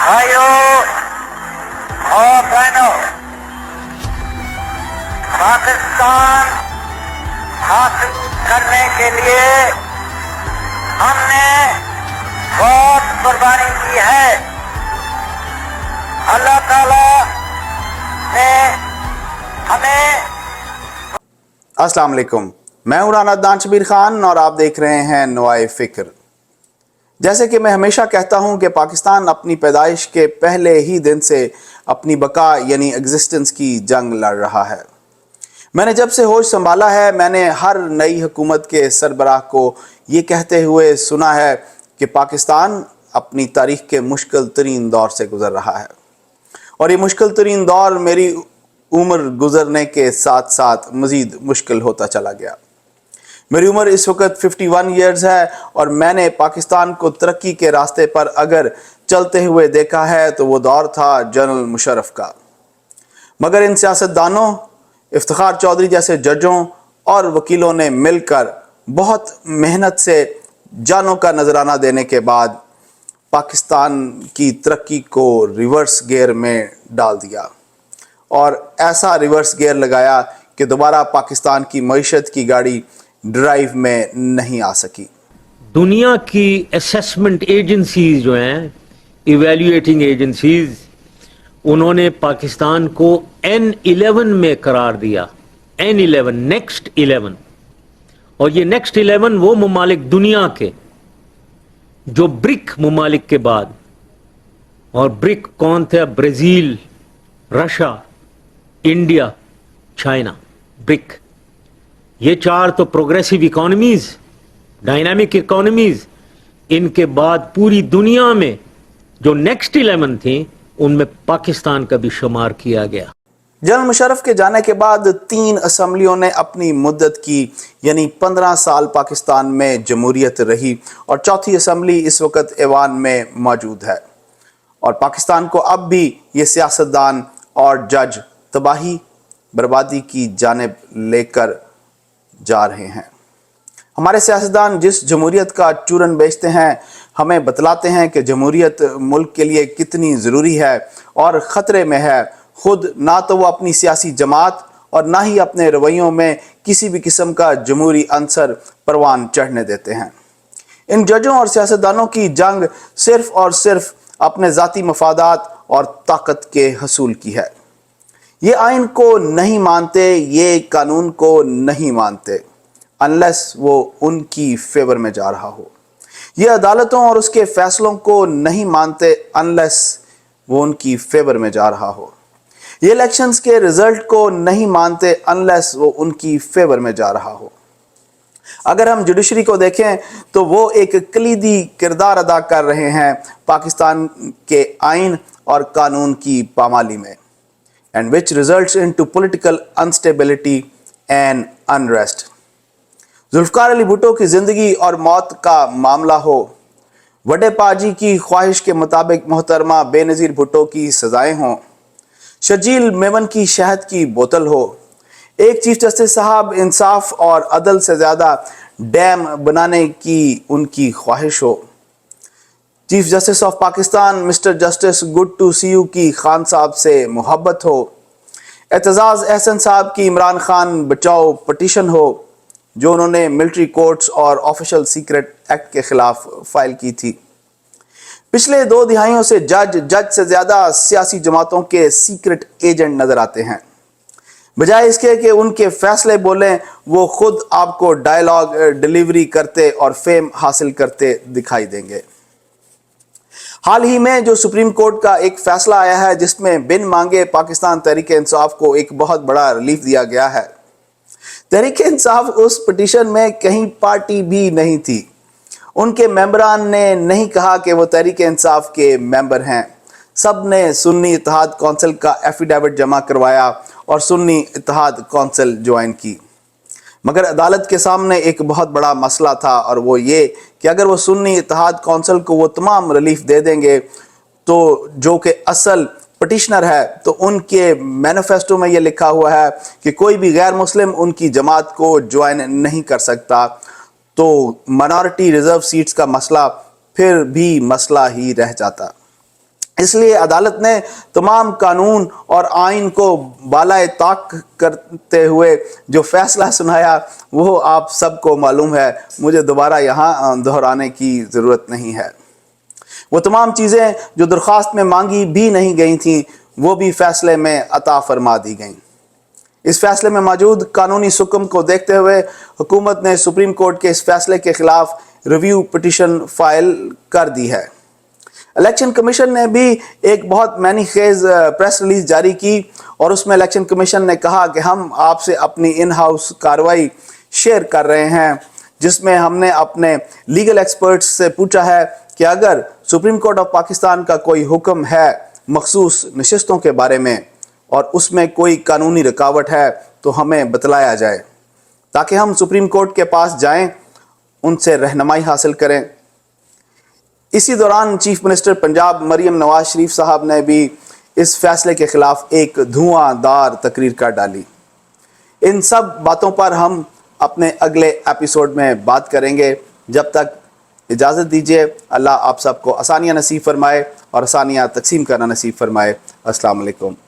بھائیوں اور بہنوں، پاکستان حاصل کرنے کے لیے ہم نے بہت قربانی کی ہے۔ اللہ تعالیٰ نے ہمیں السلام علیکم، میں ہوں رانا عدنان شبیر خان اور آپ دیکھ رہے ہیں نوائے فکر۔ جیسے کہ میں ہمیشہ کہتا ہوں کہ پاکستان اپنی پیدائش کے پہلے ہی دن سے اپنی بقا یعنی ایگزسٹنس کی جنگ لڑ رہا ہے۔ میں نے جب سے ہوش سنبھالا ہے، میں نے ہر نئی حکومت کے سربراہ کو یہ کہتے ہوئے سنا ہے کہ پاکستان اپنی تاریخ کے مشکل ترین دور سے گزر رہا ہے، اور یہ مشکل ترین دور میری عمر گزرنے کے ساتھ ساتھ مزید مشکل ہوتا چلا گیا۔ میری عمر اس وقت 51 ایئرز ہے، اور میں نے پاکستان کو ترقی کے راستے پر اگر چلتے ہوئے دیکھا ہے تو وہ دور تھا جنرل مشرف کا۔ مگر ان سیاستدانوں، افتخار چودھری جیسے ججوں اور وکیلوں نے مل کر بہت محنت سے جانوں کا نذرانہ دینے کے بعد پاکستان کی ترقی کو ریورس گیئر میں ڈال دیا، اور ایسا ریورس گیئر لگایا کہ دوبارہ پاکستان کی معیشت کی گاڑی ڈرائیو میں نہیں آ سکی۔ دنیا کی اسیسمنٹ ایجنسیز جو ہیں، ایویلیویٹنگ ایجنسیز، انہوں نے پاکستان کو N11 میں قرار دیا۔ N11 نیکسٹ 11، اور یہ نیکسٹ 11 وہ ممالک دنیا کے جو برک ممالک کے بعد، اور برک کون تھے؟ برازیل، رشیا، انڈیا، چائنا، برک۔ یہ چار تو پروگریسو اکانومیز، ڈائنامک اکانومیز۔ ان کے بعد پوری دنیا میں جو نیکسٹ 11 تھیں، ان میں پاکستان کا بھی شمار کیا گیا۔ جنرل مشرف کے جانے کے بعد 3 اسمبلیوں نے اپنی مدت کی، یعنی 15 سال پاکستان میں جمہوریت رہی، اور چوتھی اسمبلی اس وقت ایوان میں موجود ہے، اور پاکستان کو اب بھی یہ سیاستدان اور جج تباہی بربادی کی جانب لے کر جا رہے ہیں۔ ہمارے سیاستدان جس جمہوریت کا چورن بیچتے ہیں، ہمیں بتلاتے ہیں کہ جمہوریت ملک کے لیے کتنی ضروری ہے اور خطرے میں ہے۔ خود نہ تو وہ اپنی سیاسی جماعت اور نہ ہی اپنے رویوں میں کسی بھی قسم کا جمہوری عنصر پروان چڑھنے دیتے ہیں۔ ان ججوں اور سیاستدانوں کی جنگ صرف اور صرف اپنے ذاتی مفادات اور طاقت کے حصول کی ہے۔ یہ آئین کو نہیں مانتے، یہ قانون کو نہیں مانتے انلیس وہ ان کی فیور میں جا رہا ہو۔ یہ عدالتوں اور اس کے فیصلوں کو نہیں مانتے انلیس وہ ان کی فیور میں جا رہا ہو۔ یہ الیکشنز کے رزلٹ کو نہیں مانتے انلیس وہ ان کی فیور میں جا رہا ہو۔ اگر ہم جوڈیشری کو دیکھیں تو وہ ایک کلیدی کردار ادا کر رہے ہیں پاکستان کے آئین اور قانون کی پامالی میں، and which results into political instability and unrest۔ Zulfiqar Ali Bhutto کی زندگی اور موت کا معاملہ ہو، وڈے پاجی کی خواہش کے مطابق محترمہ بے نظیر بھٹو کی سزائیں ہوں، شرجیل میمن کی شہد کی بوتل ہو، ایک چیف جسٹس صاحب انصاف اور عدل سے زیادہ ڈیم بنانے کی ان کی خواہش ہو، chief justice of Pakistan mister justice گڈ ٹو سی یو کی خان صاحب سے محبت ہو، اعتزاز احسن صاحب کی عمران خان بچاؤ پٹیشن ہو جو انہوں نے ملٹری کورٹس اور آفیشل سیکرٹ ایکٹ کے خلاف فائل کی تھی۔ پچھلے 2 دہائیوں سے جج سے زیادہ سیاسی جماعتوں کے سیکرٹ ایجنٹ نظر آتے ہیں۔ بجائے اس کے کہ ان کے فیصلے بولیں، وہ خود آپ کو ڈائیلاگ ڈیلیوری کرتے اور فیم حاصل کرتے دکھائی دیں گے۔ حال ہی میں جو سپریم کورٹ کا ایک فیصلہ آیا ہے جس میں بن مانگے پاکستان تحریک انصاف کو ایک بہت بڑا ریلیف دیا گیا ہے۔ تحریک انصاف اس پٹیشن میں کہیں پارٹی بھی نہیں تھی۔ ان کے ممبران نے نہیں کہا کہ وہ تحریک انصاف کے ممبر ہیں۔ سب نے سنی اتحاد کونسل کا ایفیڈیوٹ جمع کروایا اور سنی اتحاد کونسل جوائن کی۔ مگر عدالت کے سامنے ایک بہت بڑا مسئلہ تھا، اور وہ یہ کہ اگر وہ سنی اتحاد کونسل کو وہ تمام ریلیف دے دیں گے تو جو کہ اصل پٹیشنر ہے، تو ان کے مینیفیسٹو میں یہ لکھا ہوا ہے کہ کوئی بھی غیر مسلم ان کی جماعت کو جوائن نہیں کر سکتا، تو مائنورٹی ریزرو سیٹس کا مسئلہ پھر بھی مسئلہ ہی رہ جاتا۔ اس لیے عدالت نے تمام قانون اور آئین کو بالائے طاق کرتے ہوئے جو فیصلہ سنایا وہ آپ سب کو معلوم ہے، مجھے دوبارہ یہاں دہرانے کی ضرورت نہیں ہے۔ وہ تمام چیزیں جو درخواست میں مانگی بھی نہیں گئی تھیں وہ بھی فیصلے میں عطا فرما دی گئیں۔ اس فیصلے میں موجود قانونی حکم کو دیکھتے ہوئے حکومت نے سپریم کورٹ کے اس فیصلے کے خلاف ریویو پٹیشن فائل کر دی ہے۔ الیکشن کمیشن نے بھی ایک بہت معنی خیز پریس ریلیز جاری کی اور اس میں الیکشن کمیشن نے کہا کہ ہم آپ سے اپنی ان ہاؤس کارروائی شیئر کر رہے ہیں، جس میں ہم نے اپنے لیگل ایکسپرٹس سے پوچھا ہے کہ اگر سپریم کورٹ آف پاکستان کا کوئی حکم ہے مخصوص نشستوں کے بارے میں اور اس میں کوئی قانونی رکاوٹ ہے تو ہمیں بتلایا جائے تاکہ ہم سپریم کورٹ کے پاس جائیں، ان سے رہنمائی حاصل کریں۔ اسی دوران چیف منسٹر پنجاب مریم نواز شریف صاحب نے بھی اس فیصلے کے خلاف ایک دھواں دار تقریر کر ڈالی۔ ان سب باتوں پر ہم اپنے اگلے ایپیسوڈ میں بات کریں گے۔ جب تک اجازت دیجیے، اللہ آپ سب کو آسانیاں نصیب فرمائے اور آسانیاں تقسیم کرنا نصیب فرمائے۔ السلام علیکم۔